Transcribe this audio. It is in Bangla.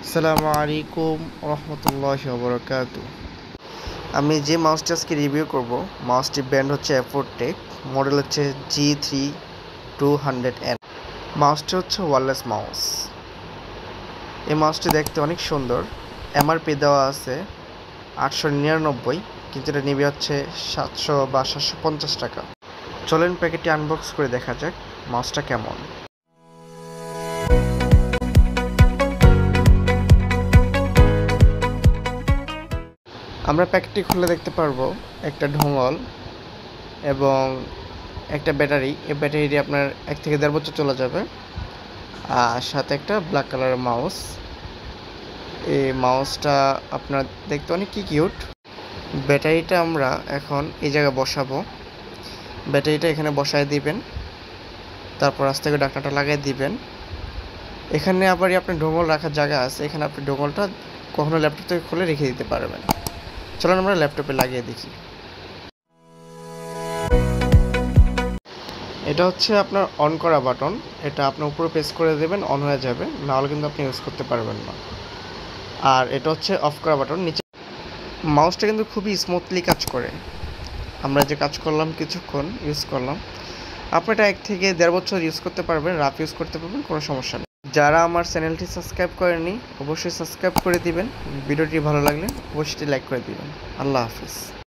আসসালামু আলাইকুম রহমতুল্লাহি ওয়া বারাকাতুহু। আমি যে মাউসটি আজকে রিভিউ করব, মাউসটির ব্র্যান্ড হচ্ছে অ্যাফোরটেক, মডেল হচ্ছে G3200N। মাউসটি হচ্ছে ওয়্যারলেস মাউস। এই মাউসটি দেখতে অনেক সুন্দর। এমআরপি দেওয়া আছে 899, কিন্তু এটা নিবে হচ্ছে 700 বা 750 টাকা। চলেন প্যাকেটটি আনবক্স করে দেখা যাক মাউসটা কেমন। আমরা প্যাকেটটি খুলে দেখতে পারবো একটা ঢোঙল এবং একটা ব্যাটারি। এই ব্যাটারিটি আপনার 1 থেকে 1.5 বছর চলে যাবে। আর সাথে একটা ব্ল্যাক কালারের মাউস। এই মাউসটা আপনার দেখতে অনেক কিউট। ব্যাটারিটা আমরা এখন এই জায়গায় বসাবো। ব্যাটারিটা এখানে বসায় দিবেন, তারপর আস্তে করে ঢাকনাটা লাগিয়ে দিবেন। এখানে আবার আপনার ঢোঙল রাখার জায়গা আছে, এখানে আপনি ঢোঙলটা কখনো ল্যাপটপ থেকে খুলে রেখে দিতে পারবেন। চলুন আমরা ল্যাপটপে লাগিয়ে দেখি। এটা হচ্ছে আপনার অন করা বাটন। এটা আপনার উপরে প্রেস করে দেবেন, অন হয়ে যাবে, নাহলে কিন্তু আপনি ইউজ করতে পারবেন না। আর এটা হচ্ছে অফ করা বাটন নিচে। মাউসটা কিন্তু খুবই স্মুথলি কাজ করে। আমরা যে কাজ করলাম, কিছুক্ষণ ইউজ করলাম, আপনি এটা 1 থেকে 1.5 বছর ইউজ করতে পারবেন, রাফ ইউজ করতে পারবেন, কোনো সমস্যা নেই। যারা আমার চ্যানেলটি সাবস্ক্রাইব করেনি অবশ্যই সাবস্ক্রাইব করে দিবেন। ভিডিওটি ভালো লাগলে অবশ্যই লাইক করে দিবেন। আল্লাহ হাফিজ।